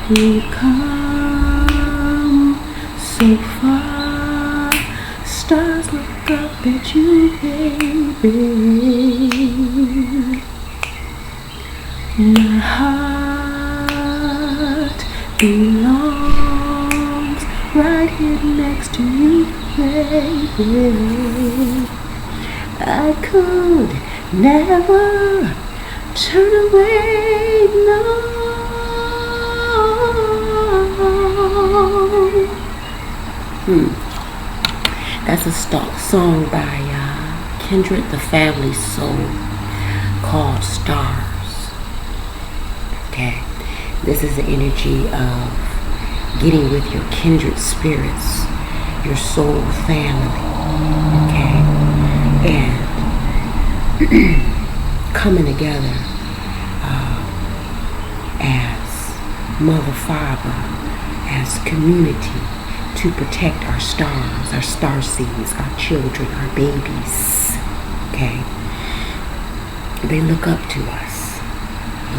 We've come so far. Stars look up at you, baby. My heart belongs right here next to you, baby. I could never turn away, no. That's a song by Kindred the Family Soul called Stars. Okay, this is the energy of getting with your kindred spirits, your soul family. Okay, and coming together as mother, father, as community to protect our stars, our star seeds, our children, our babies. Okay, they look up to us.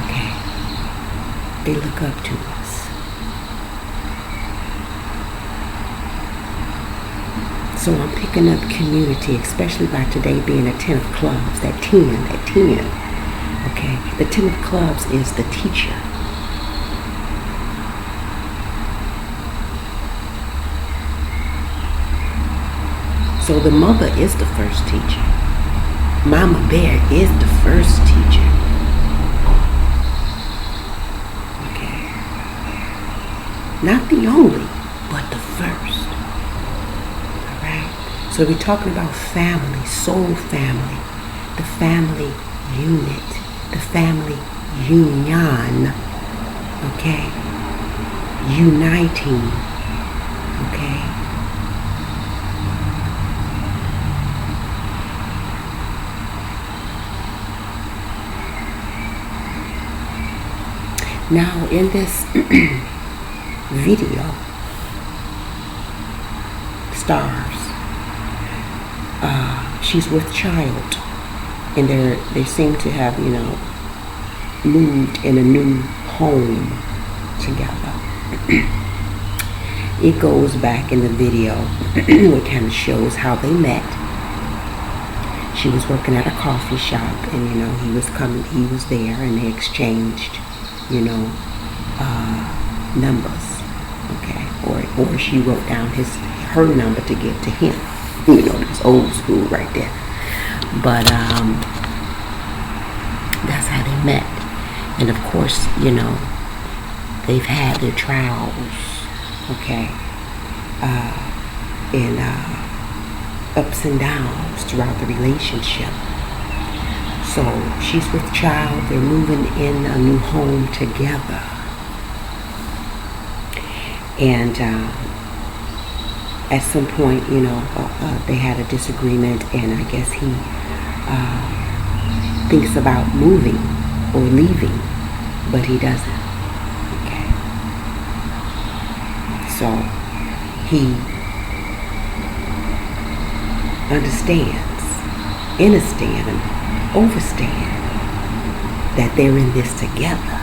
Okay, they look up to us. So I'm picking up community, especially by today being a 10 of clubs, that 10. Okay, the 10 of clubs is the teacher. So the mother is the first teacher. Mama Bear is the first teacher. Okay, not the only, but the first. So we're talking about family, soul family, the family unit, the family union, okay? Uniting, okay? Now in this video, Stars, she's with child, and they seem to have, moved in a new home together. It goes back in the video. It kind of shows how they met. She was working at a coffee shop, and he was there, and they exchanged numbers, okay, or she wrote down her number to give to him. It's old school right there. But that's how they met. And of course, they've had their trials, okay, and ups and downs throughout the relationship. So she's with child, they're moving in a new home together. And at some point, they had a disagreement, and I guess he thinks about moving or leaving, but he doesn't. Okay. So he understands, overstand that they're in this together.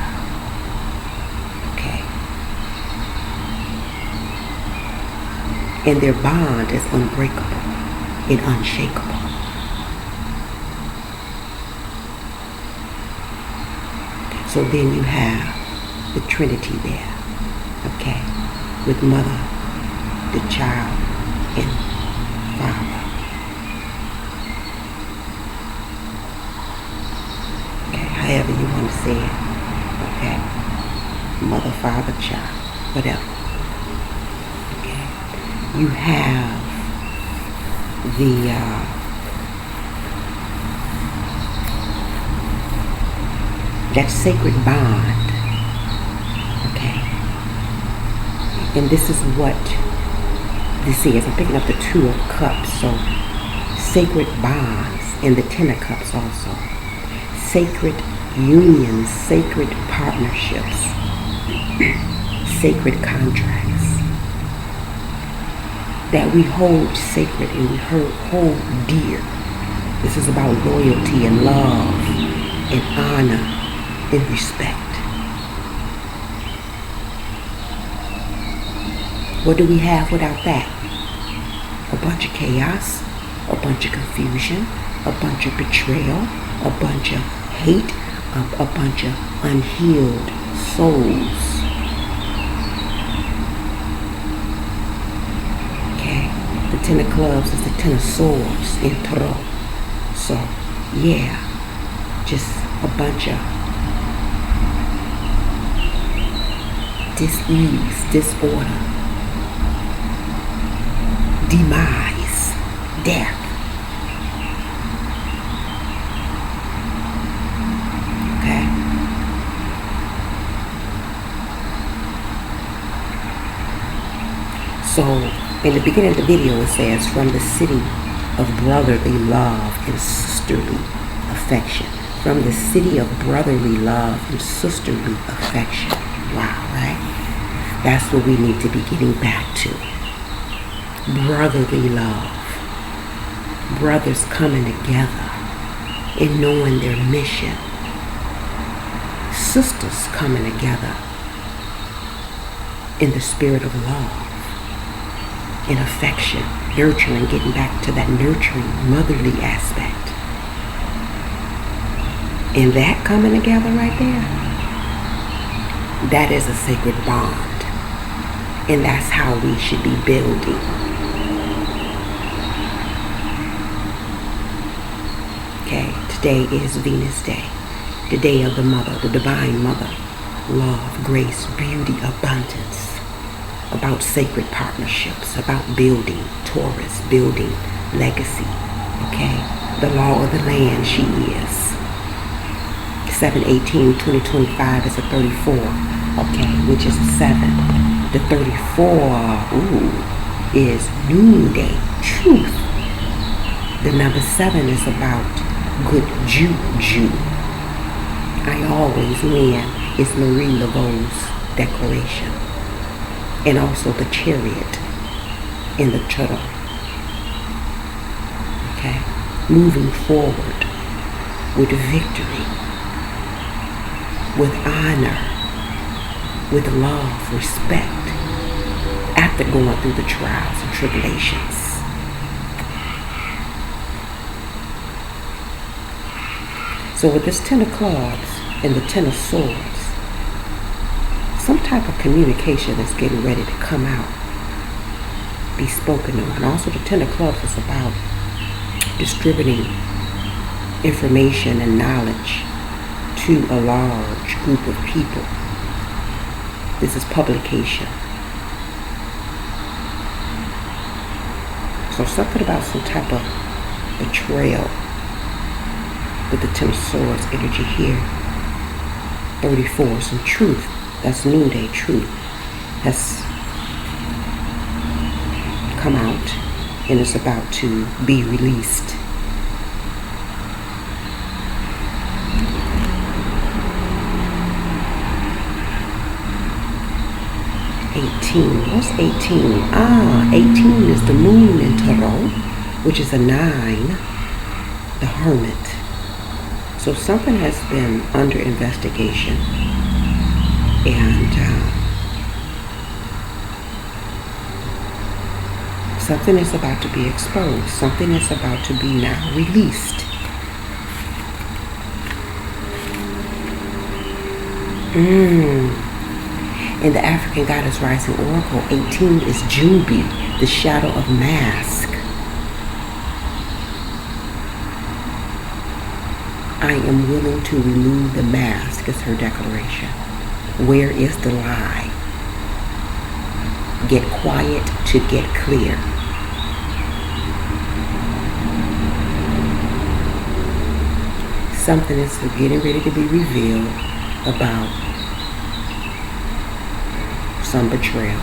And their bond is unbreakable and unshakable. So then you have the Trinity there, okay, with mother, the child, and father. Okay, however you want to say it, okay, mother, father, child, whatever. You have that sacred bond, okay? And this is what this is. I'm picking up the 2 of Cups, so sacred bonds, and the 10 of Cups also. Sacred unions, sacred partnerships, sacred contracts that we hold sacred and we hold dear. This is about loyalty and love and honor and respect. What do we have without that? A bunch of chaos, a bunch of confusion, a bunch of betrayal, a bunch of hate, a bunch of unhealed souls. Okay? The Ten of Clubs is the Ten of Swords in Tarot. So, yeah, just a bunch of dis-ease, disorder, demise, death. Okay? So, in the beginning of the video it says, from the city of brotherly love and sisterly affection. From the city of brotherly love and sisterly affection. Wow, right? That's what we need to be getting back to. Brotherly love. Brothers coming together and knowing their mission. Sisters coming together in the spirit of love and affection. Nurturing, getting back to that nurturing, motherly aspect. And that coming together right there, that is a sacred bond. And that's how we should be building. Okay, today is Venus Day, the day of the mother, the divine mother. Love, grace, beauty, abundance. About sacred partnerships, about building Taurus, building legacy. Okay, the law of the land she is. 7/18/2025 is a 34. Okay, which is 7. The 34, is noonday, truth. The number 7 is about good juju. I always win is Marie Laveau's declaration. And also the chariot in the turtle. Okay? Moving forward with victory, with honor, with love, respect, after going through the trials and tribulations. So with this Ten of Clubs and the Ten of Swords, some type of communication is getting ready to come out, be spoken on. And also the Ten of Clubs is about distributing information and knowledge to a large group of people. This is publication. So something about some type of betrayal with the Ten of Swords energy here. 34, some truth. That's noonday truth. Has come out and is about to be released. What's 18? 18 is the moon in Tarot, which is a 9, the Hermit. So something has been under investigation, and something is about to be exposed. Something is about to be now released. In the African Goddess Rising Oracle, 18 is Jumbi, the shadow of mask. I am willing to remove the mask, is her declaration. Where is the lie? Get quiet to get clear. Something is getting ready to be revealed about some betrayal.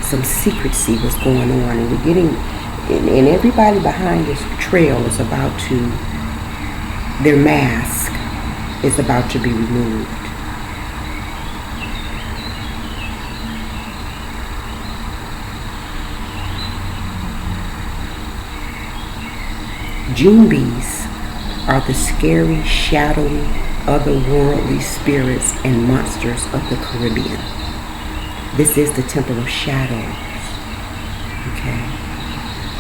Some secrecy was going on, and we're getting, and everybody behind this betrayal is about to, their mask is about to be removed. Jumbis are the scary, shadowy otherworldly spirits and monsters of the Caribbean. This is the Temple of Shadows. Okay?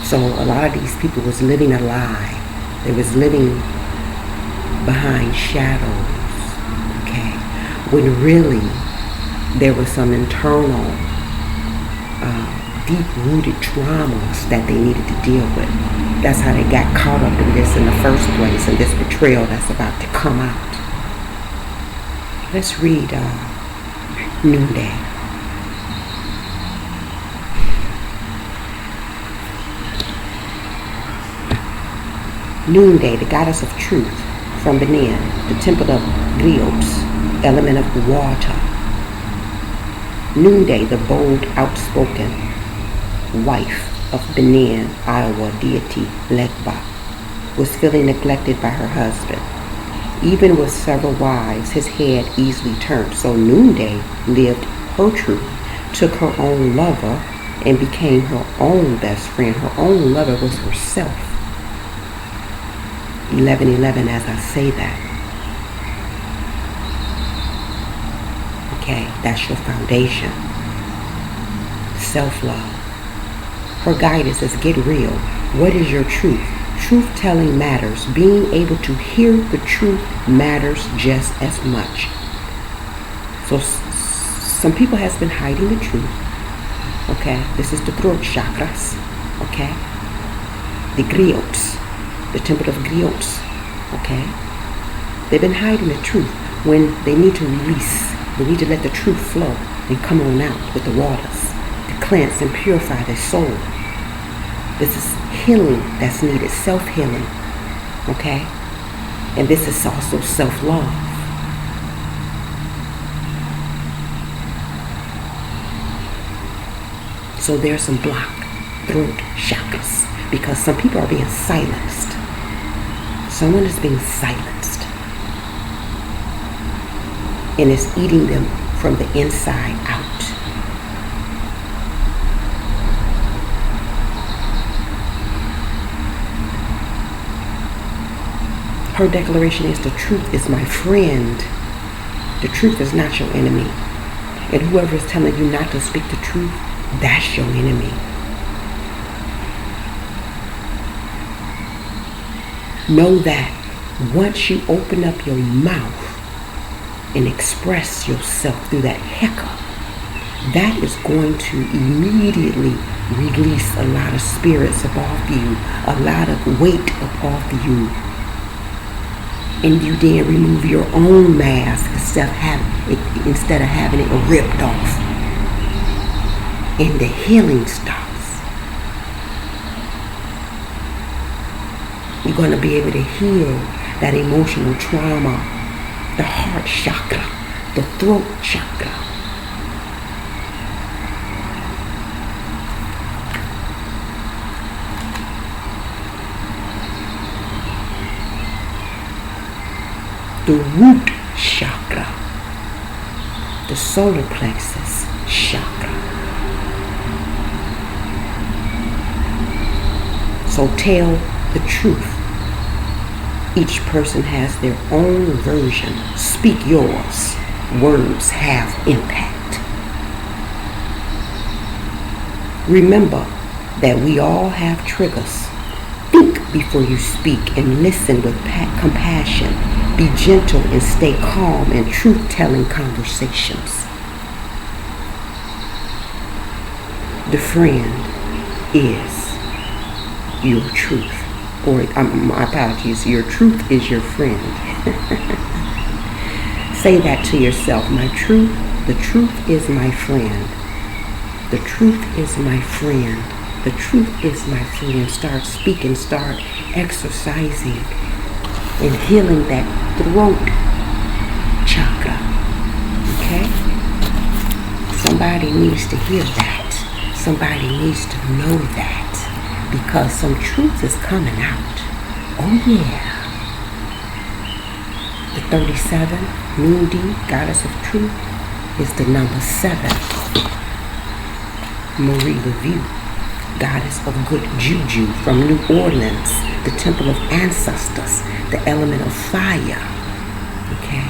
So a lot of these people was living a lie. They was living behind shadows. Okay? When really there was some internal deep-rooted traumas that they needed to deal with. That's how they got caught up in this in the first place, and this betrayal that's about to come out. Let's read Noonday. Noonday, the goddess of truth, from Benin, the temple of Griots, element of water. Noonday, the bold, outspoken wife of Benin, Iowa deity Legba, was feeling neglected by her husband. Even with several wives, his head easily turned. So Noonday lived her truth, took her own lover, and became her own best friend. Her own lover was herself. 11:11 as I say that. Okay, that's your foundation. Self-love. Her guidance is get real. What is your truth? Truth-telling matters. Being able to hear the truth matters just as much. So some people has been hiding the truth. Okay, this is the throat chakras. Okay, the griots, the temple of griots. Okay, they've been hiding the truth. When they need to release, they need to let the truth flow and come on out with the waters to cleanse and purify their soul. This is healing that's needed, self-healing, okay? And this is also self-love. So there's some blocked throat chakras because some people are being silenced. Someone is being silenced. And it's eating them from the inside out. Her declaration is, the truth is my friend. The truth is not your enemy. And whoever is telling you not to speak the truth, that's your enemy. Know that once you open up your mouth and express yourself through that hiccup, that is going to immediately release a lot of spirits above you, a lot of weight above you. And you then remove your own mask instead of having it ripped off. And the healing starts. You're going to be able to heal that emotional trauma, the heart chakra, the throat chakra. The root chakra, the solar plexus chakra. So tell the truth. Each person has their own version. Speak yours. Words have impact. Remember that we all have triggers. Think before you speak and listen with compassion. Be gentle and stay calm in truth-telling conversations. The friend is your truth. Or, my apologies, your truth is your friend. Say that to yourself. The truth is my friend. The truth is my friend. The truth is my friend. Start speaking, start exercising and healing that throat chakra. Okay? Somebody needs to hear that. Somebody needs to know that. Because some truth is coming out. Oh yeah. The 37, Noonday, goddess of truth, is the number 7. Marie Laveau, goddess of good juju, from New Orleans, the temple of ancestors, the element of fire. Okay.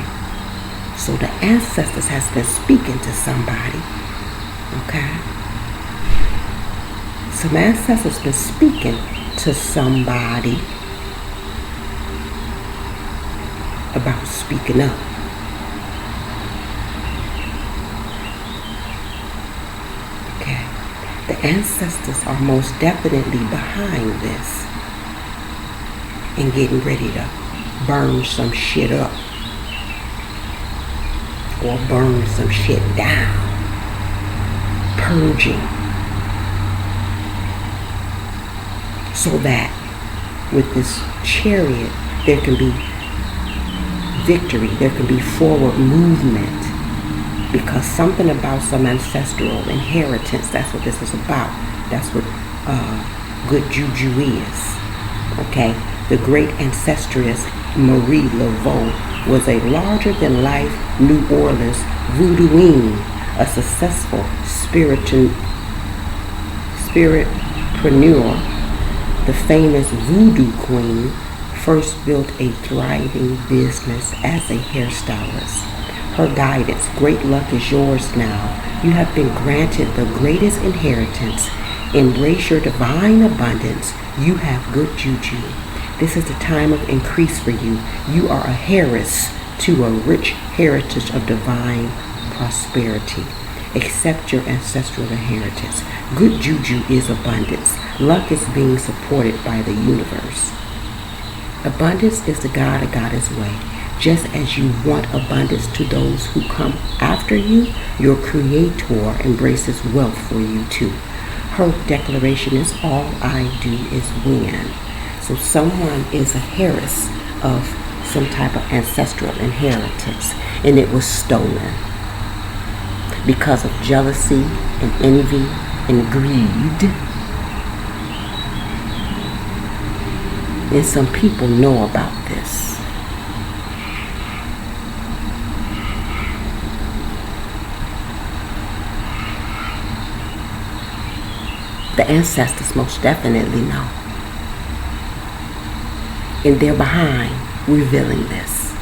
So the ancestors has been speaking to somebody. Okay? Some ancestors been speaking to somebody about speaking up. Okay? The ancestors are most definitely behind this and getting ready to burn some shit up or burn some shit down. Purging. So that with this chariot there can be victory, there can be forward movement, because something about some ancestral inheritance, that's what this is about. That's what good juju is. Okay? The great ancestress Marie Laveau was a larger-than-life New Orleans voodooing, a successful spiritpreneur. The famous voodoo queen first built a thriving business as a hairstylist. Her guidance, great luck is yours now. You have been granted the greatest inheritance. Embrace your divine abundance. You have good juju. This is the time of increase for you. You are a heiress to a rich heritage of divine prosperity. Accept your ancestral inheritance. Good juju is abundance. Luck is being supported by the universe. Abundance is the God, a goddess way. Just as you want abundance to those who come after you, your creator embraces wealth for you too. Her declaration is, all I do is win. So someone is a heiress of some type of ancestral inheritance, and it was stolen because of jealousy and envy and greed. And some people know about this. The ancestors most definitely know. And they're behind revealing this.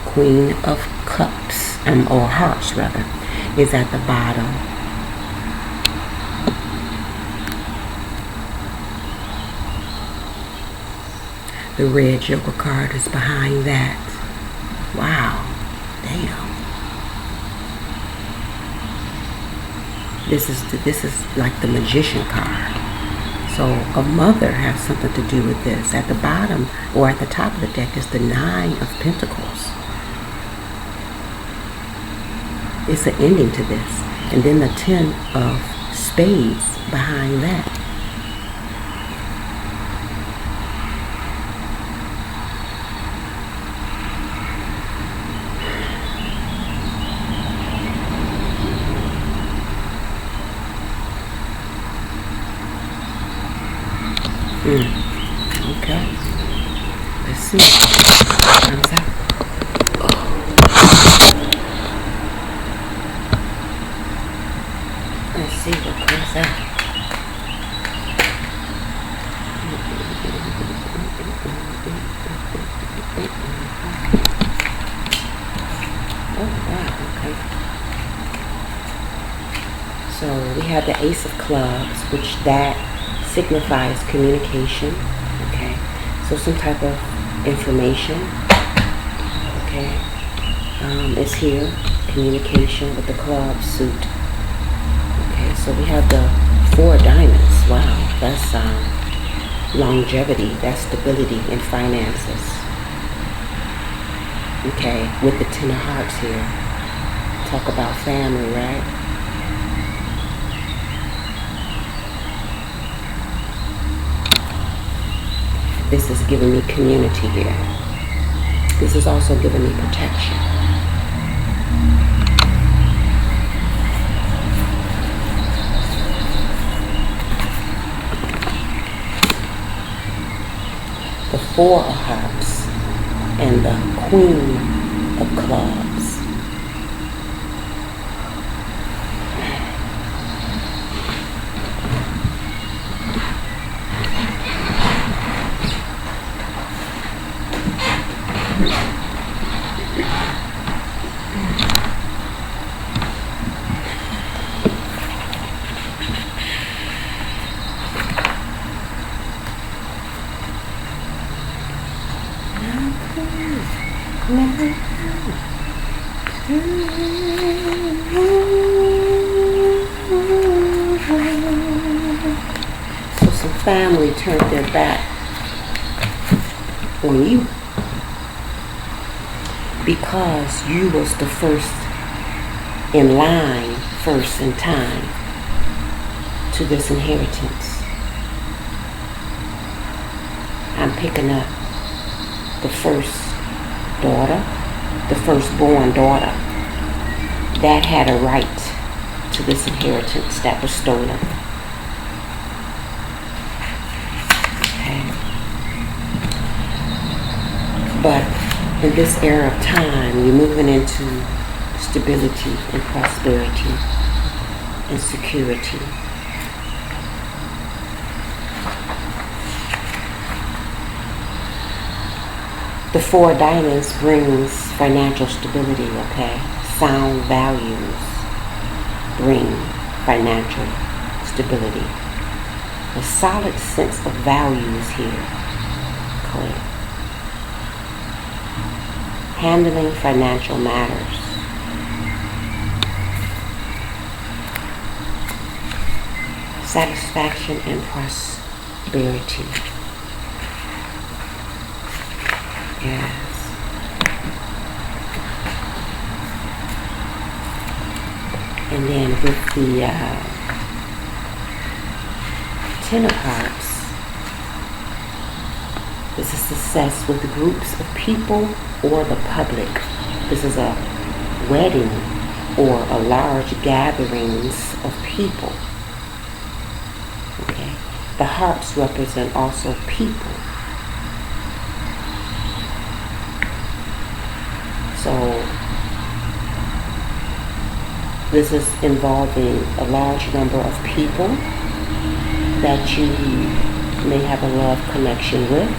Queen of Cups, or Hearts rather, is at the bottom. The red Joker card is behind that. Wow. Damn. This is like the Magician card. So a mother has something to do with this. At the bottom or at the top of the deck is the Nine of Pentacles. It's an ending to this. And then the Ten of Spades behind that. Okay. Let's see. Comes out. Let's see what comes out. Oh wow, okay. So we have the Ace of Clubs, which that signifies communication. Okay, so some type of information. Okay, is here. Communication with the club suit. Okay, so we have the Four of Diamonds. Wow, that's longevity. That's stability in finances. Okay, with the Ten of Hearts here. Talk about family, right? This is giving me community here. This is also giving me protection. The Four of Hearts and the Queen of Clubs. So some family turned their back on you because you was the first in line, first in time to this inheritance. I'm picking up the first daughter, the firstborn daughter that had a right to this inheritance that was stolen. Okay. But in this era of time, you're moving into stability and prosperity and security. The Four of Diamonds brings financial stability, okay? Sound values bring financial stability. A solid sense of values here, okay? Handling financial matters. Satisfaction and prosperity. Yes. And then with the Ten of Hearts, this is success with groups of people or the public. This is a wedding or a large gatherings of people. Okay. The hearts represent also people. So this is involving a large number of people that you may have a love connection with.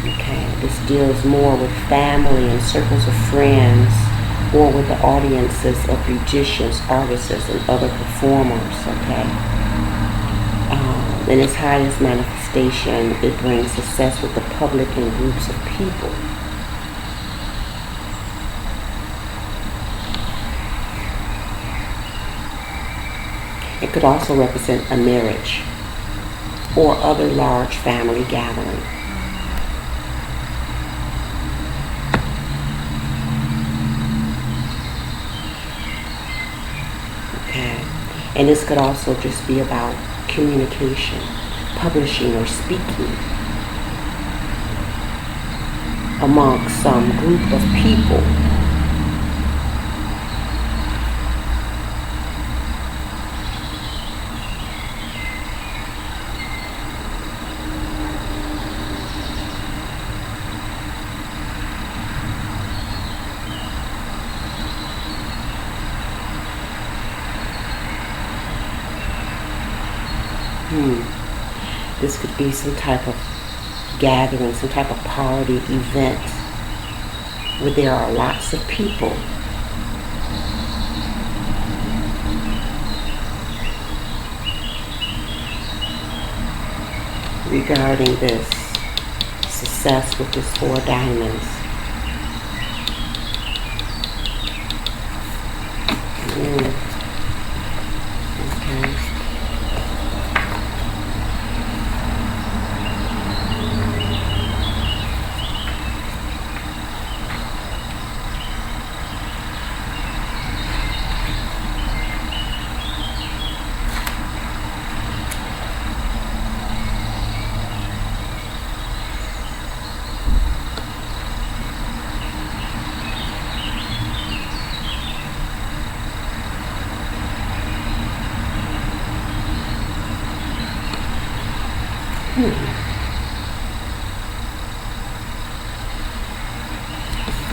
Okay, this deals more with family and circles of friends, or with the audiences of musicians, artists, and other performers, okay? In its highest manifestation, it brings success with the public and groups of people. It could also represent a marriage or other large family gathering. Okay. And this could also just be about communication, publishing or speaking amongst some group of people. This could be some type of gathering, some type of party, event, where there are lots of people. Regarding this success with this Four of Diamonds. Okay.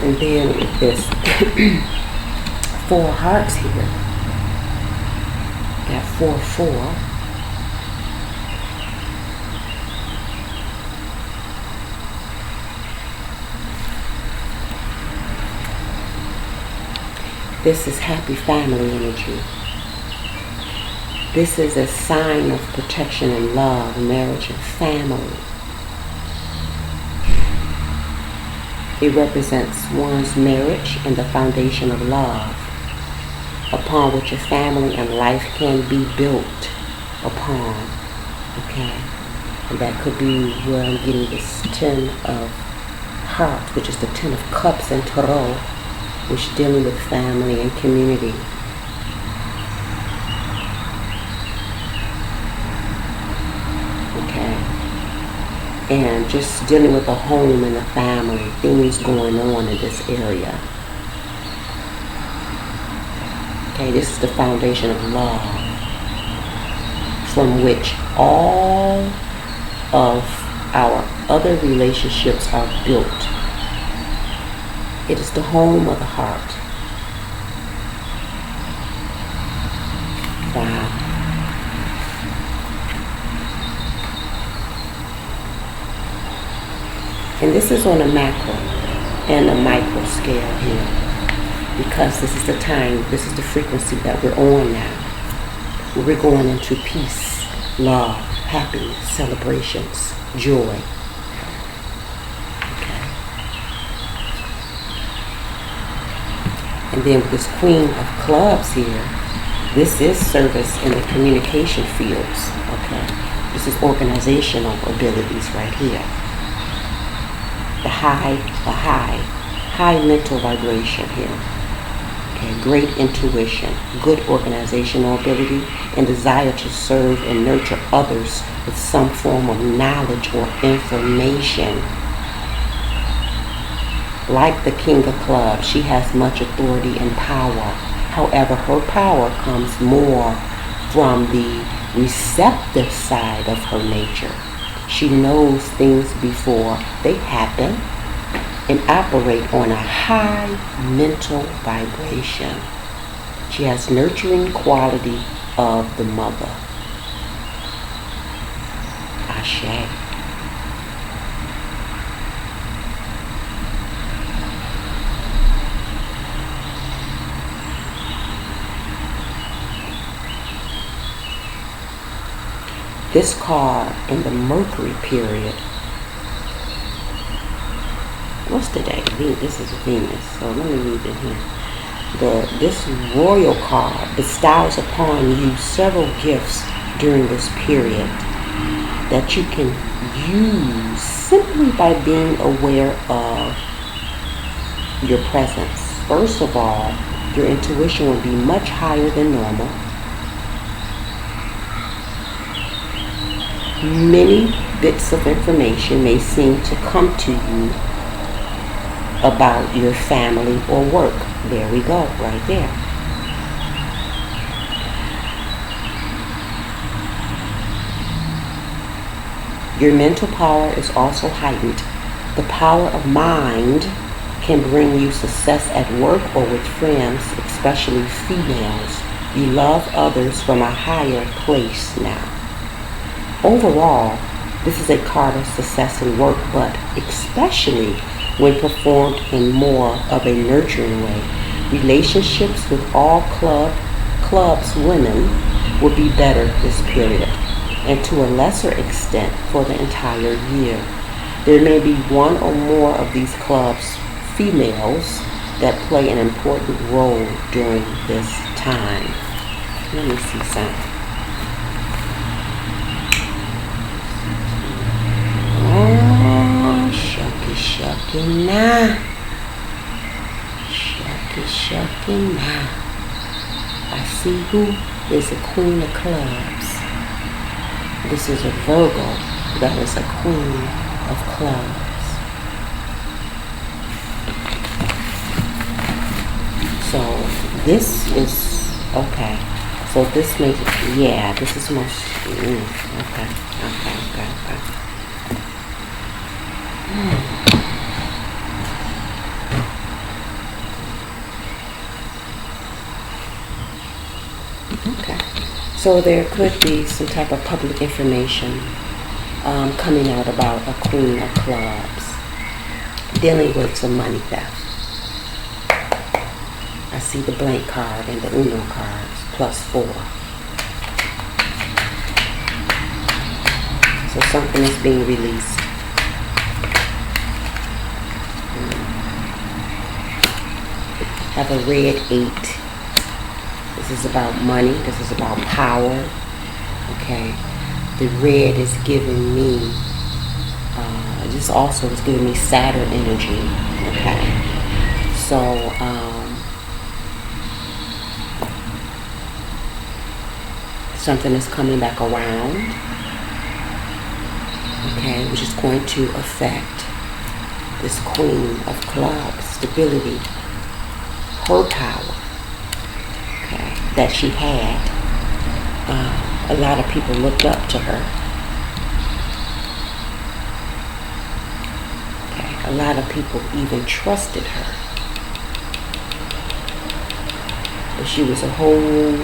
And then with this Four of Hearts here, got 4-4. This is happy family energy. This is a sign of protection and love, marriage and family. It represents one's marriage and the foundation of love, upon which a family and life can be built upon. Okay? And that could be where I'm getting this 10 of hearts, which is the 10 of cups and tarot, which is dealing with family and community. And just dealing with the home and the family, things going on in this area. Okay, this is the foundation of love, from which all of our other relationships are built. It is the home of the heart. Wow. And this is on a macro and a micro scale here, because this is the time, this is the frequency that we're on now. We're going into peace, love, happiness, celebrations, joy. Okay. And then with this Queen of Clubs here, this is service in the communication fields. Okay. This is organizational abilities right here. The high mental vibration here. Okay, great intuition, good organizational ability, and desire to serve and nurture others with some form of knowledge or information. Like the King of Clubs, she has much authority and power. However, her power comes more from the receptive side of her nature. She knows things before they happen and operate on a high mental vibration. She has nurturing quality of the mother. Ashe. This card in the Mercury period, what's the day? This is Venus, so let me read it here. This royal card bestows upon you several gifts during this period that you can use simply by being aware of your presence. First of all, your intuition will be much higher than normal. Many bits of information may seem to come to you about your family or work. There we go, right there. Your mental power is also heightened. The power of mind can bring you success at work or with friends, especially females. You love others from a higher place now. Overall, this is a card of success in work, but especially when performed in more of a nurturing way. Relationships with all clubs women will be better this period, and to a lesser extent for the entire year. There may be one or more of these clubs females that play an important role during this time. Let me see something. Shucky nah. Shucky nah. I see who is a Queen of Clubs. This is a Virgo that is a Queen of Clubs. So this is, okay. So this makes, yeah, this is most, okay. Okay, so there could be some type of public information coming out about a Queen of Clubs dealing with some money theft. I see the blank card and the Uno cards, +4. So something is being released. Have a red 8. This is about money. This is about power. Okay. The red is giving me, this also is giving me Saturn energy. Okay. So, something is coming back around. Okay. Which is going to affect this Queen of Clubs, stability, her power, okay, that she had. A lot of people looked up to her. Okay, a lot of people even trusted her. But she was a whole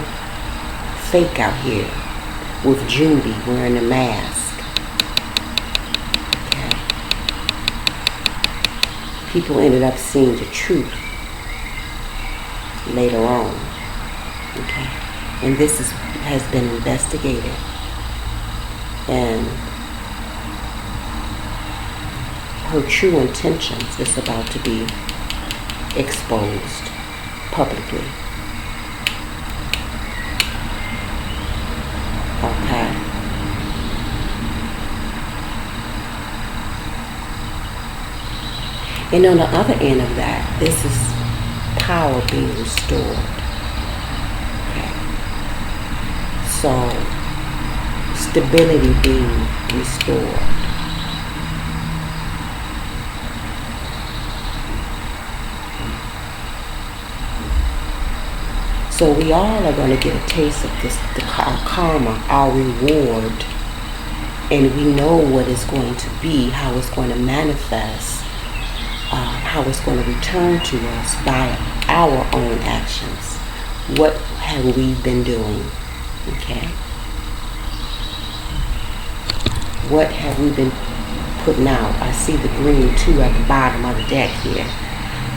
fake out here with Judy wearing a mask. Okay. People ended up seeing the truth later on. Okay. And this has been investigated. And her true intentions is about to be exposed publicly. Okay. And on the other end of that, this is power being restored. Okay. So, stability being restored. So we all are going to get a taste of this, our karma, our reward, and we know what it's going to be, how it's going to manifest, how it's going to return to us by our own actions. What have we been doing? Okay. What have we been putting out? I see the green 2 at the bottom of the deck here.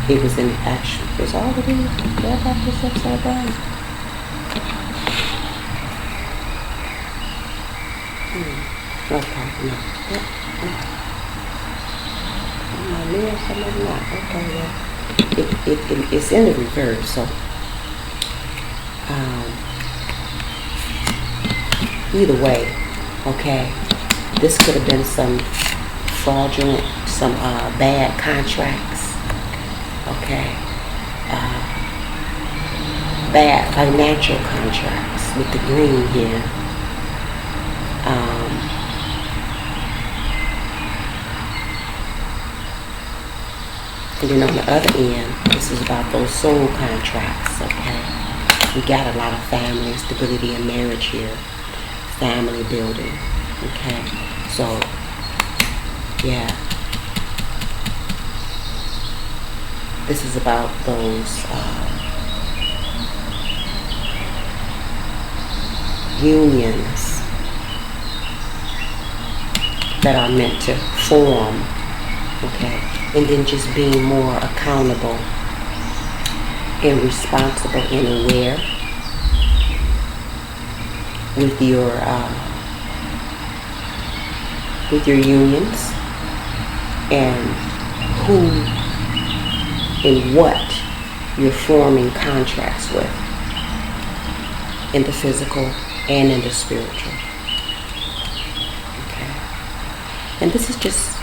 It was in action. It's already, did I have this upside down? Okay, no. Am I there? Some of them not. Okay, well, it's in the reverse, so. Either way, okay, this could have been some fraudulent, some bad contracts, okay, bad financial contracts with the green here. And then on the other end, this is about those soul contracts, okay. We got a lot of family, stability, and marriage here. Family building, okay. So, yeah. This is about those unions that are meant to form, okay. And then just being more accountable and responsible and aware with your unions and who and what you're forming contracts with in the physical and in the spiritual. Okay. And this is just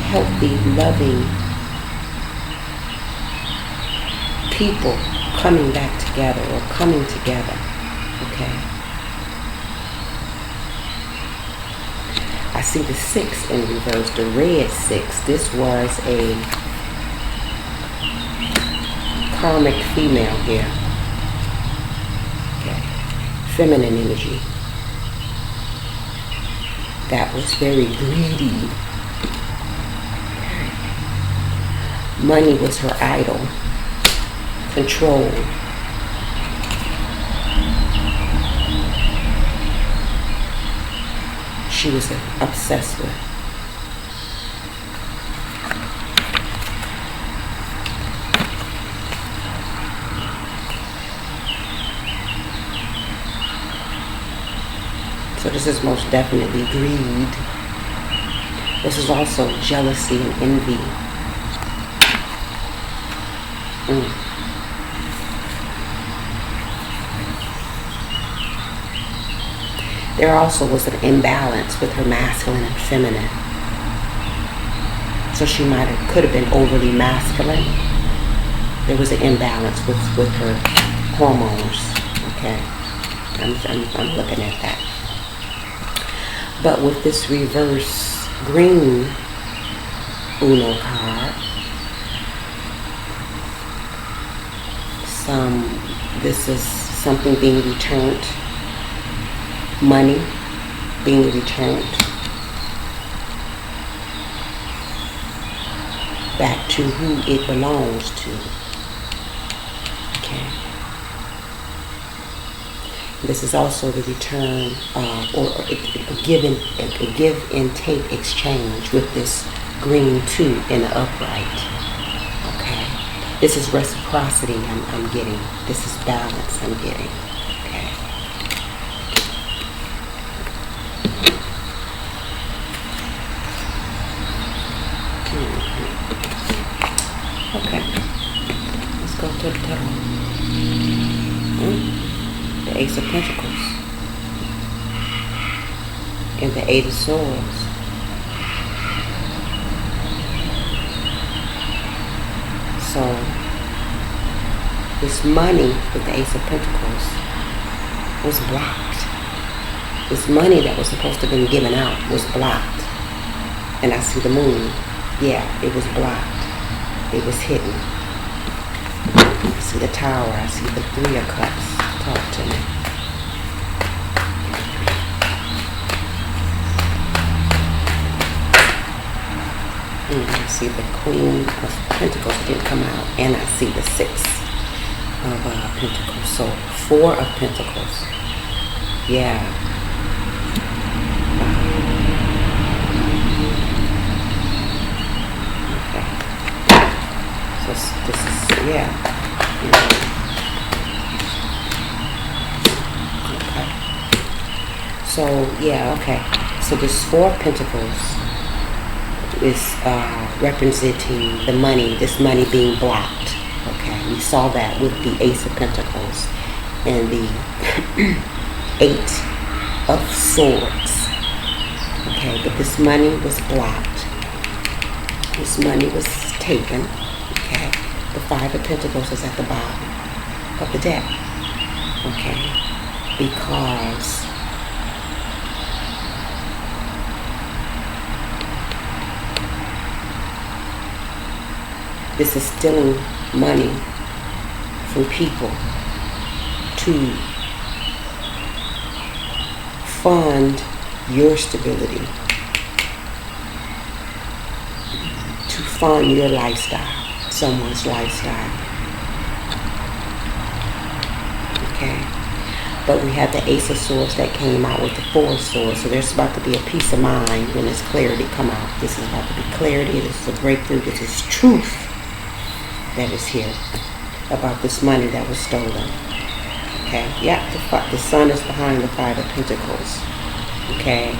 healthy, loving people coming back together or coming together. Okay. I see the 6 in reverse, the red 6. This was a karmic female here. Okay. Feminine energy. That was very greedy. Money was her idol. Control. She was obsessed with. So this is most definitely greed. This is also jealousy and envy. There also was an imbalance with her masculine and feminine. So she could have been overly masculine. There was an imbalance with her hormones. Okay, I'm looking at that. But with this reverse green Uno card, this is something being returned, money being returned back to who it belongs to. Okay. This is also the return or a give and take exchange with this green 2 in the upright. Okay. This is reciprocity I'm getting. This is balance I'm getting. Okay. Okay. Let's go to the tarot. The Ace of Pentacles and the Eight of Swords. So this money with the Ace of Pentacles was blocked. This money that was supposed to have been given out was blocked. And I see the moon. Yeah, it was blocked. It was hidden. I see the Tower. I see the Three of Cups. Talk to me. I see the Queen of Pentacles. It didn't come out. And I see the Six of Pentacles. So 4 of Pentacles. Yeah. Okay. So this is, yeah. So, yeah, okay. So this 4 of Pentacles is representing the money, this money being blocked. Okay, we saw that with the Ace of Pentacles and the 8 of Swords. Okay, but this money was blocked. This money was taken. Okay, the 5 of Pentacles is at the bottom of the deck. Okay, because this is stealing money from people to fund your stability, to fund your lifestyle, someone's lifestyle. Okay? But we have the Ace of Swords that came out with the 4 of Swords. So there's about to be a peace of mind when this clarity come out. This is about to be clarity. This is a breakthrough. This is truth that is here about this money that was stolen. Okay, yeah, the Sun is behind the 5 of Pentacles. Okay,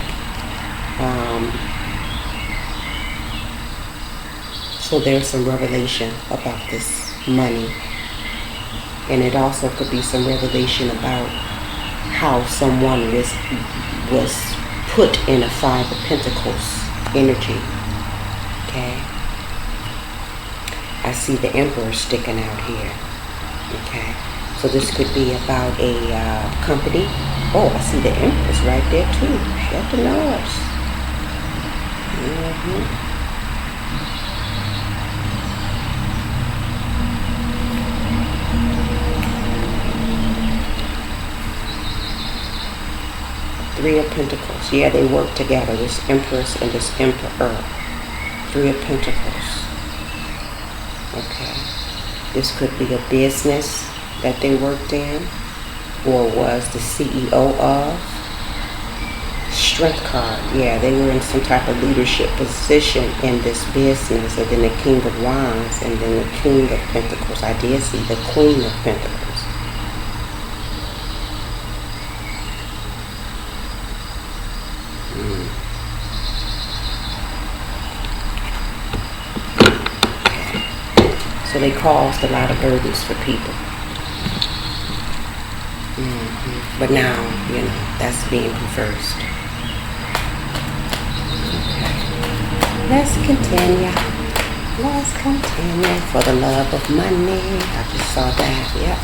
so there's some revelation about this money, and it also could be some revelation about how someone was put in a 5 of Pentacles energy. Okay. I see the Emperor sticking out here. Okay, so this could be about a company. Oh, I see the Empress right there too. Shut the nose. Three of Pentacles. Yeah, they work together. This Empress and this Emperor. 3 of Pentacles. Okay, this could be a business that they worked in or was the CEO of. Strength card. Yeah, they were in some type of leadership position in this business. And then the King of Wands and then the King of Pentacles. I did see the Queen of Pentacles. So they caused a lot of burdens for people. But now, that's being reversed. Okay. Let's continue. Let's continue. For the love of money. I just saw that. Yep.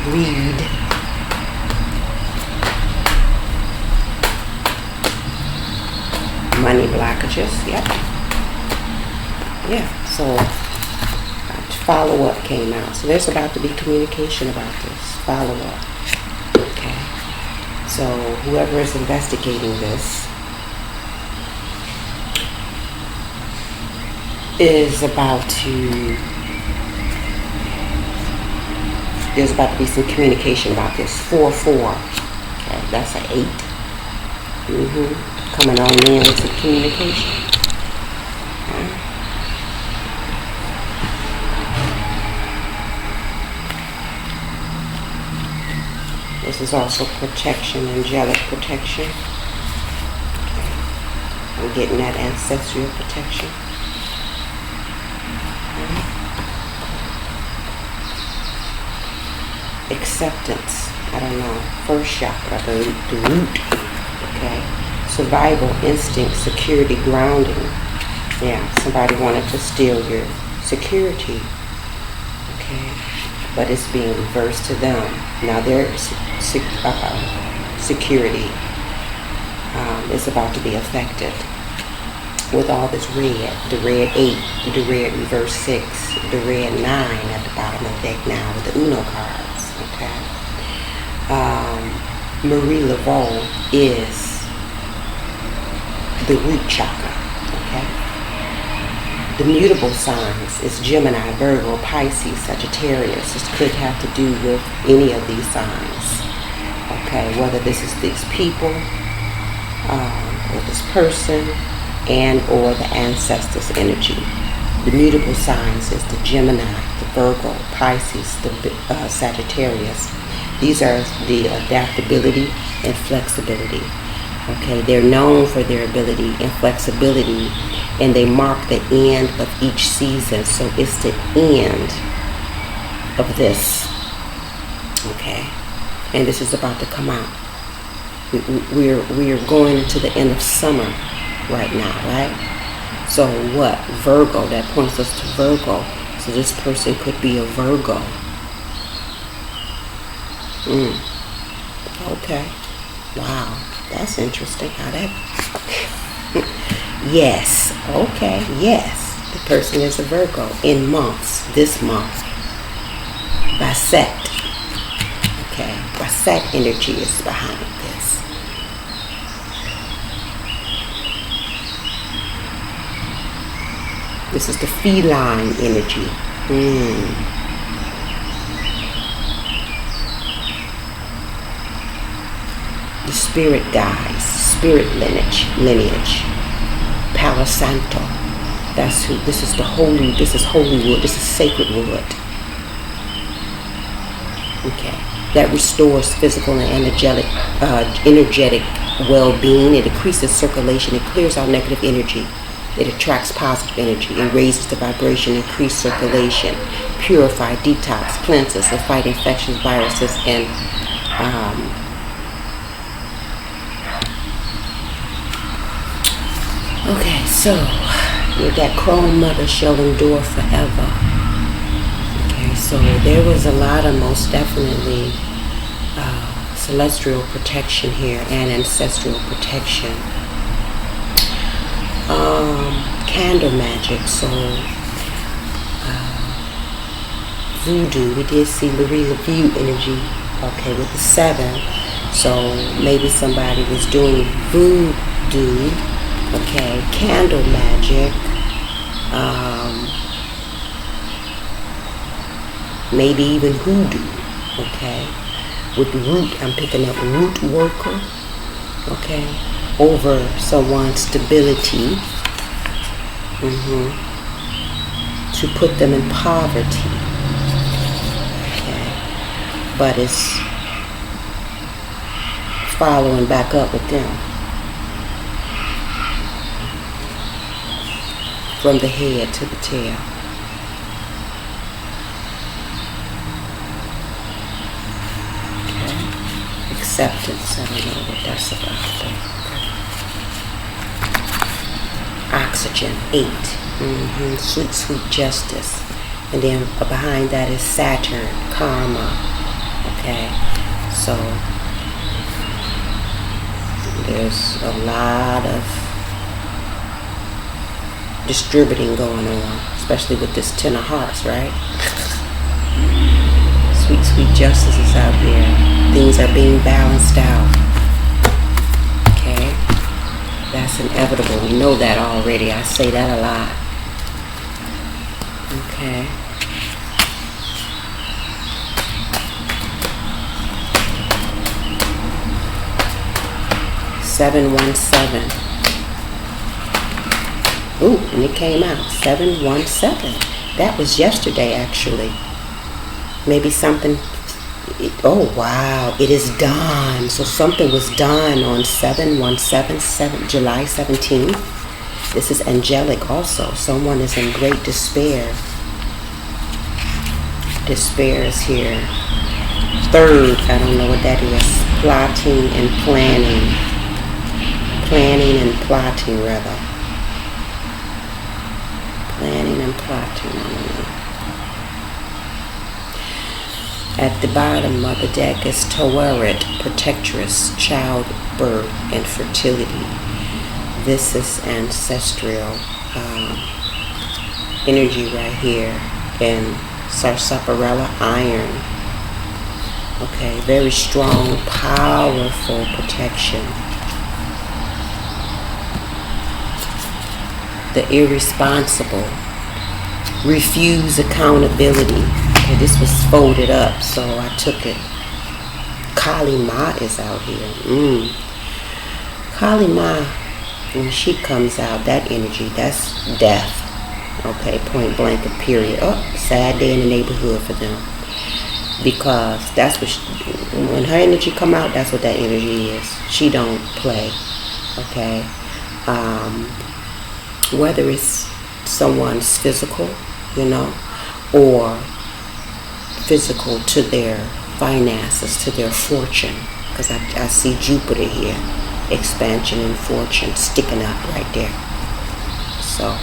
Greed. Money blockages. Yep. Yeah. So follow-up came out. So there's about to be communication about this. Follow-up. Okay. So whoever is investigating this is about to, there's about to be some communication about this. 4-4. Okay, that's an 8. Coming on in with some communication. Okay. This is also protection, angelic protection. Okay. I'm getting that ancestral protection. Acceptance. I don't know. First chakra, the root. Okay. Survival instinct, security, grounding. Yeah, somebody wanted to steal your security. Okay. But it's being reversed to them. Now their security is about to be affected with all this red. The red 8, the red reverse 6, the red 9 at the bottom of the deck now with the Uno cards. Okay. Marie Laveau is the root chakra. Okay. The mutable signs is Gemini, Virgo, Pisces, Sagittarius. This could have to do with any of these signs. Okay, whether this is these people, or this person, and or the ancestors' energy. The mutable signs is the Gemini, the Virgo, Pisces, the Sagittarius. These are the adaptability and flexibility. Okay, they're known for their ability and flexibility, and they mark the end of each season. So it's the end of this. Okay, and this is about to come out. We're going to the end of summer right now, right? So what? Virgo, that points us to Virgo. So this person could be a Virgo. Okay. Wow. That's interesting how that... Yes. Okay. Yes. The person is a Virgo in months. This month. Basset. Okay. Basset energy is behind this. This is the feline energy. The spirit guides, spirit lineage. Palo Santo. That's who. This is the holy. This is holy wood. This is sacred wood. Okay. That restores physical and energetic well-being. It increases circulation. It clears out negative energy. It attracts positive energy. It raises the vibration, increase circulation, purify, detox, cleanses, and fight infections, viruses, and okay, so that crone mother shall endure forever. Okay, so there was a lot of most definitely celestial protection here and ancestral protection. Candle magic, so voodoo, we did see Marie Laveau energy, okay, with the 7, so maybe somebody was doing voodoo, okay, candle magic, maybe even hoodoo, okay, with root, I'm picking up root worker, okay, over someone's stability, to put them in poverty, okay, but it's following back up with them from the head to the tail. acceptance. I don't know what that's about. Oxygen, 8. Sweet, sweet justice. And then behind that is Saturn, karma. Okay, so there's a lot of distributing going on, especially with this Ten of Hearts, right? Sweet, sweet justice is out here. Things are being balanced out. Okay, that's inevitable. We know that already. I say that a lot. Okay. $717. Ooh, and it came out. 717. That was yesterday, actually. Maybe something. Oh, wow. It is done. So something was done on 7/17, July 17th. This is angelic also. Someone is in great despair. Despair is here. Third, I don't know what that is. Plotting and planning. Planning and plotting, rather. Planning and plotting. At the bottom of the deck is Taweret, protectress, childbirth, and fertility. This is ancestral energy right here. And Sarsaparilla, iron. Okay, very strong, powerful protection. The irresponsible. Refuse accountability. Okay, this was folded up, so I took it. Kali Ma is out here. Kali Ma, when she comes out, that energy, that's death. Okay, point blank and period. Oh, sad day in the neighborhood for them. Because that's what when her energy come out, that's what that energy is. She don't play. Okay. Whether it's someone's physical, or physical to their finances, to their fortune. Because I see Jupiter here. Expansion and fortune sticking up right there. So,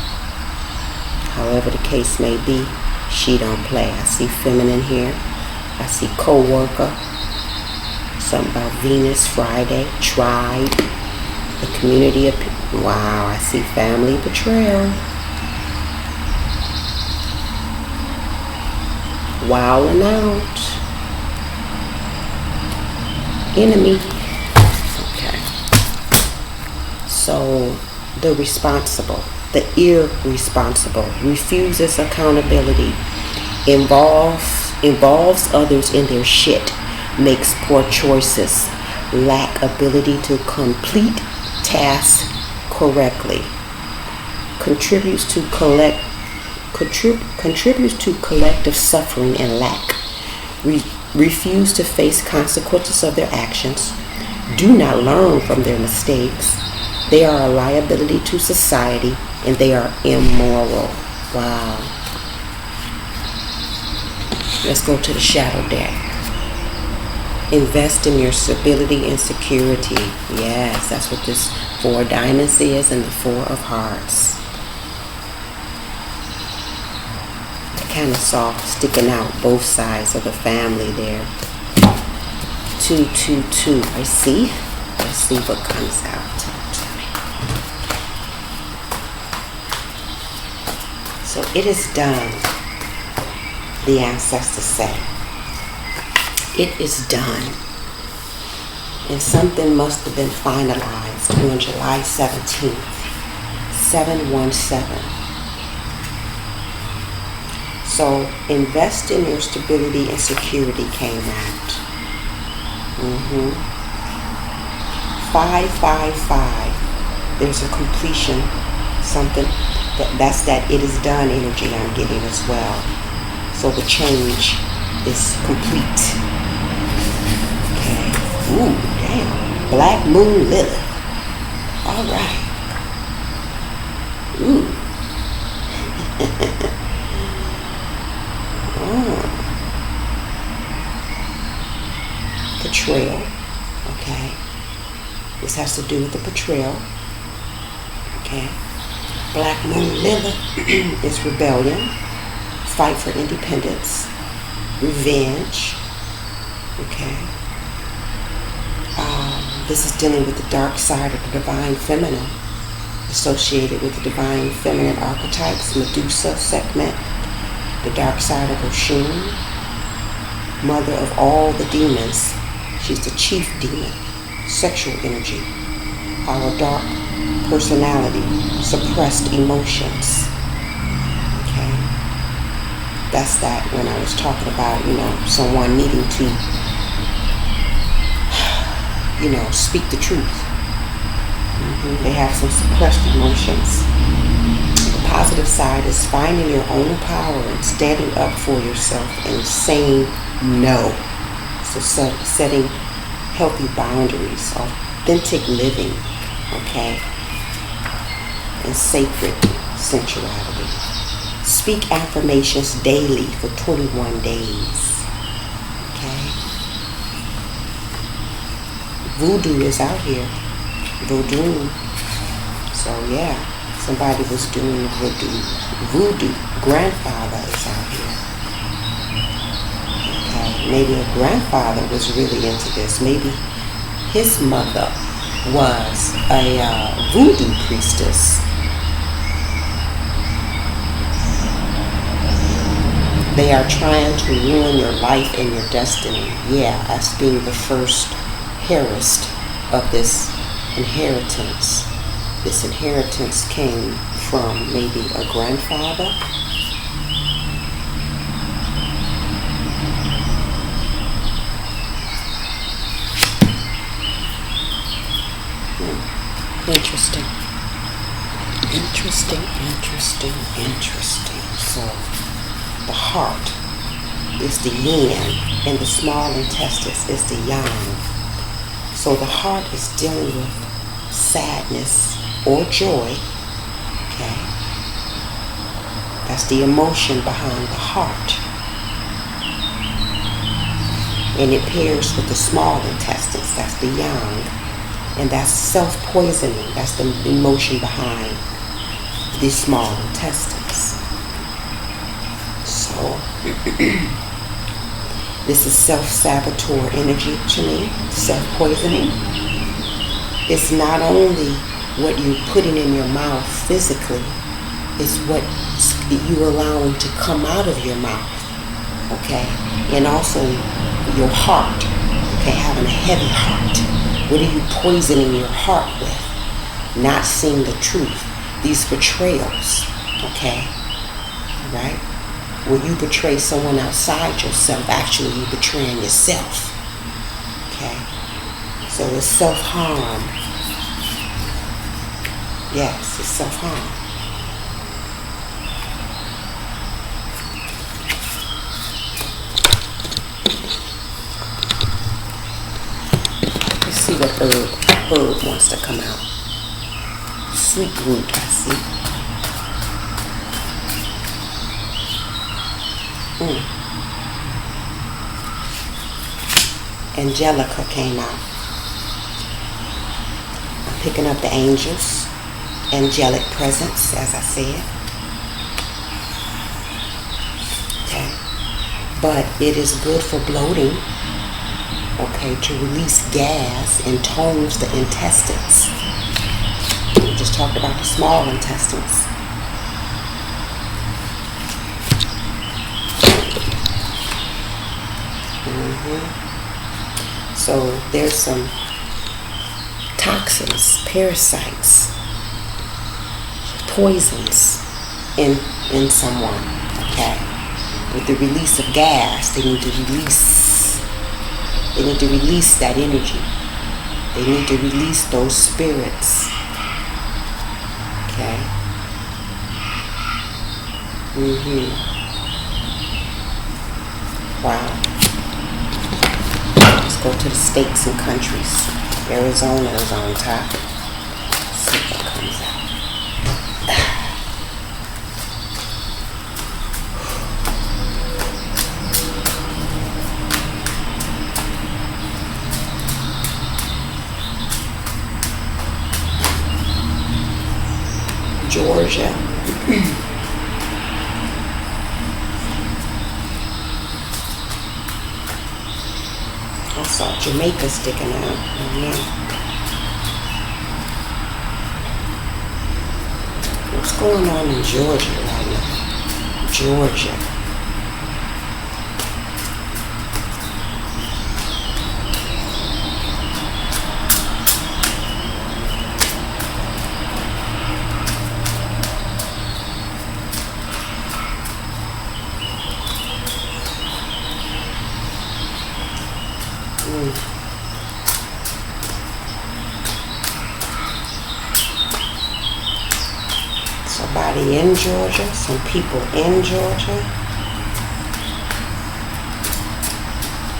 however the case may be, she don't play. I see feminine here. I see co-worker. Something about Venus, Friday, tribe, the community of people. Wow, I see family betrayal. Wilding out. Enemy. Okay. So, the responsible, the irresponsible, refuses accountability, involves others in their shit, makes poor choices, lack ability to complete tasks correctly, contributes to collective suffering and lack, refuse to face consequences of their actions, do not learn from their mistakes. They are a liability to society and they are immoral. Wow. Let's go to the shadow deck. Invest in your stability and security. Yes, that's what this 4 of diamonds is and the 4 of hearts. Kind of soft, sticking out both sides of the family there. 2, 2, 2. I see. Let's see what comes out. So it is done. The ancestors say. It is done. And something must have been finalized on July 17th. 717. So invest in your stability and security came out. 555. There's a completion. Something that's that it is done energy I'm getting as well. So the change is complete. Okay. Ooh, damn. Black Moon Lily. All right. Ooh. Betrayal. This has to do with the betrayal. Okay. Black Moon Lilith is rebellion, fight for independence, revenge. Okay. This is dealing with the dark side of the divine feminine, associated with the divine feminine archetypes, Medusa, Sekhmet, the dark side of Oshun, mother of all the demons. She's the chief demon, sexual energy, our dark personality, suppressed emotions. Okay? That's that when I was talking about, someone needing to speak the truth. They have some suppressed emotions. The positive side is finding your own power and standing up for yourself and saying no. So setting healthy boundaries, authentic living, okay, and sacred sensuality. Speak affirmations daily for 21 days. Voodoo is out here. Voodoo. So yeah, somebody was doing voodoo. Voodoo. Grandfather is out here. Okay, maybe a grandfather was really into this. Maybe his mother was a voodoo priestess. They are trying to ruin your life and your destiny. Yeah, as being the first heiress of this inheritance. This inheritance came from maybe a grandfather. Interesting. So the heart is the yin and the small intestines is the yang. So the heart is dealing with sadness or joy. Okay. That's the emotion behind the heart. And it pairs with the small intestines. That's the yang. And that's self-poisoning. That's the emotion behind the small intestines. So this is self-saboteur energy to me, self-poisoning. It's not only what you're putting in your mouth physically, it's what you allowing to come out of your mouth, okay? And also your heart, okay, having a heavy heart. What are you poisoning your heart with? Not seeing the truth. These betrayals, okay, right? When you betray someone outside yourself, actually you're betraying yourself. Okay? So it's self-harm. Yes, it's self-harm. Let's see what herb wants to come out. Sweet root, I see. Angelica came out. I'm picking up the angels, angelic presence, as I said. Okay. But it is good for bloating, okay, to release gas and tones the intestines. We just talked about the small intestines. So there's some toxins, parasites, poisons in someone, okay? With the release of gas, they need to release that energy. They need to release those spirits, okay? Wow. Go to the states and countries. Arizona is on top. Let's see what comes out. Georgia. I saw Jamaica sticking out. What's going on in Georgia right now? Georgia. Somebody in Georgia, some people in Georgia,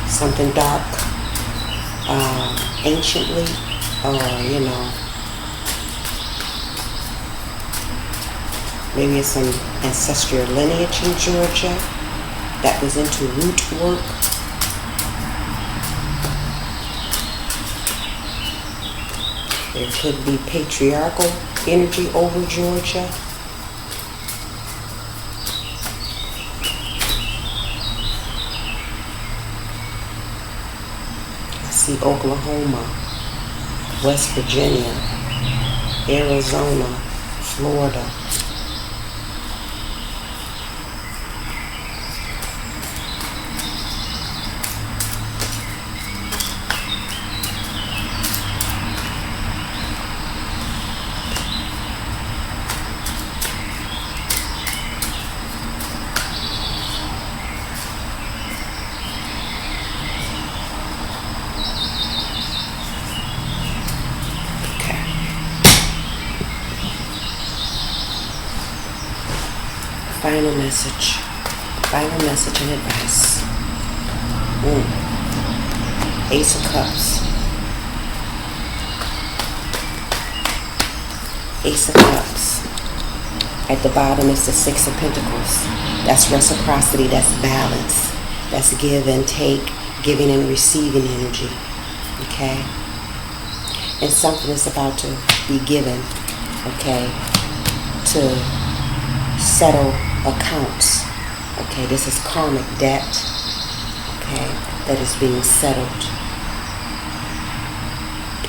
something dark, anciently, or maybe it's some ancestral lineage in Georgia that was into root work. There could be patriarchal energy over Georgia. I see Oklahoma, West Virginia, Arizona, Florida. Final message and advice. Ace of Cups. Ace of Cups. At the bottom is the Six of Pentacles. That's reciprocity, that's balance, that's give and take, giving and receiving energy. Okay? And something is about to be given, okay, to settle accounts. Okay, this is karmic debt, okay, that is being settled.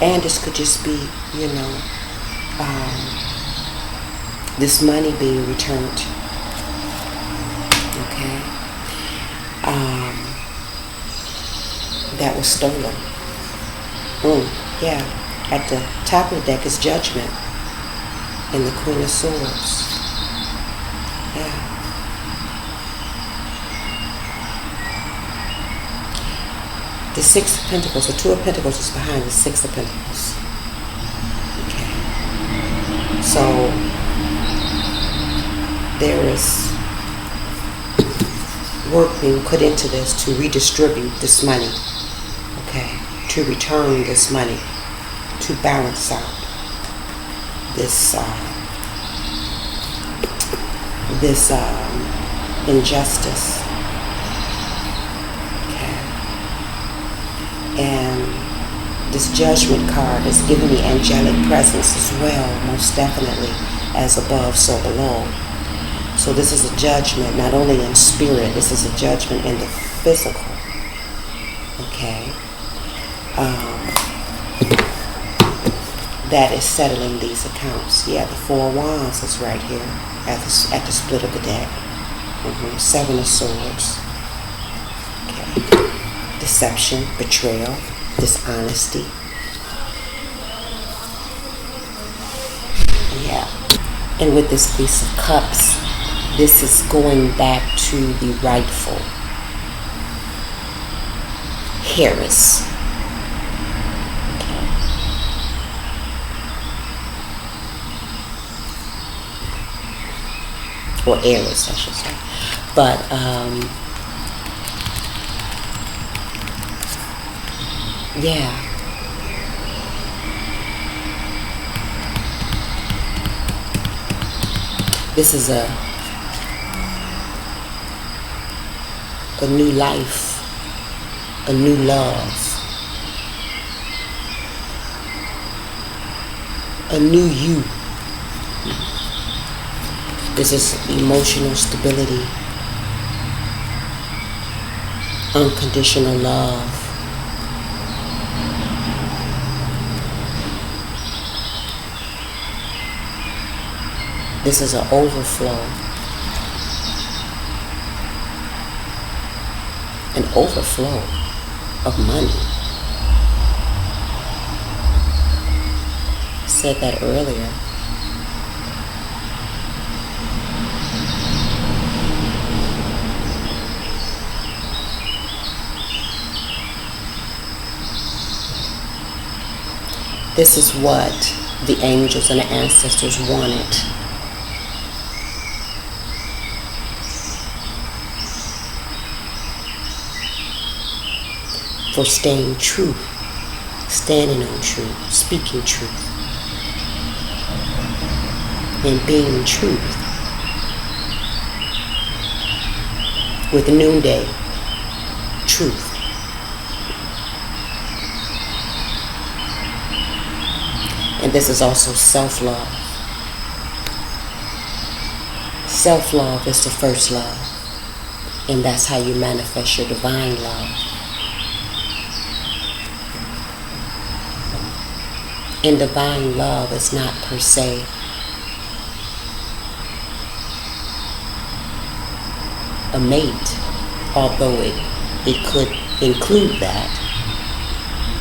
And this could just be, this money being returned. Okay. That was stolen. Yeah. At the top of the deck is Judgment and the Queen of Swords. Yeah. The Six of Pentacles, the Two of Pentacles is behind the Six of Pentacles. Okay. So, there is work being put into this to redistribute this money. Okay. To return this money. To balance out this injustice. And this Judgment card is giving me angelic presence as well, most definitely, as above, so below. So this is a judgment, not only in spirit, this is a judgment in the physical. Okay? That is settling these accounts. Yeah, the Four of Wands is right here at the split of the deck. Seven of Swords. Okay. Deception, betrayal, dishonesty. Yeah. And with this Ace of Cups, this is going back to the rightful heiress. Okay. Or heiress, I should say. But, yeah. This is a new life, a new love, a new you. This is emotional stability, unconditional love. This is an overflow. An overflow of money. I said that earlier. This is what the angels and the ancestors wanted. For staying true, standing on truth, speaking truth, and being truth. With noonday, truth. And this is also self-love. Self-love is the first love. And that's how you manifest your divine love. And divine love is not per se a mate, although it could include that.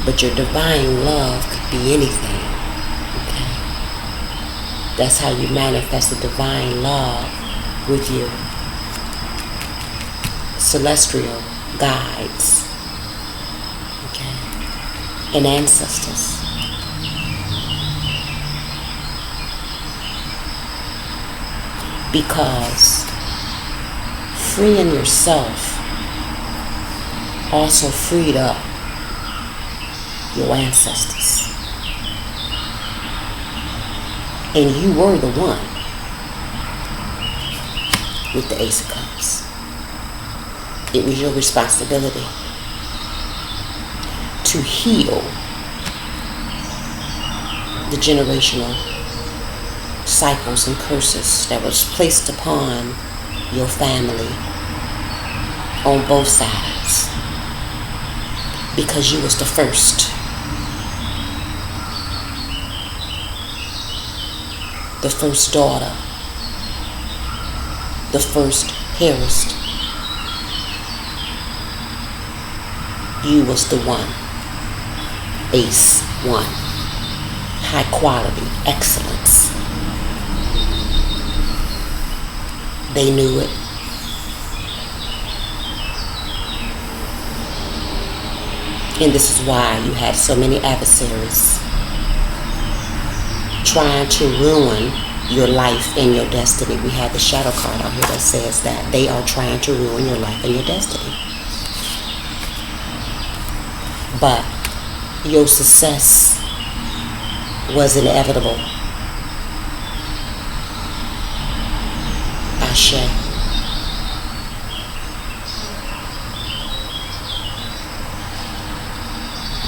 But your divine love could be anything. That's how you manifest the divine love with your celestial guides, okay, and ancestors. Because freeing yourself also freed up your ancestors. And you were the one with the Ace of Cups. It was your responsibility to heal the generational cycles and curses that was placed upon your family on both sides. Because you was the first. The first daughter, the first heiress. You was the one, ace, one, high quality, excellence. They knew it. And this is why you had so many adversaries trying to ruin your life and your destiny. We have the shadow card out here that says that they are trying to ruin your life and your destiny. But your success was inevitable. Ashe.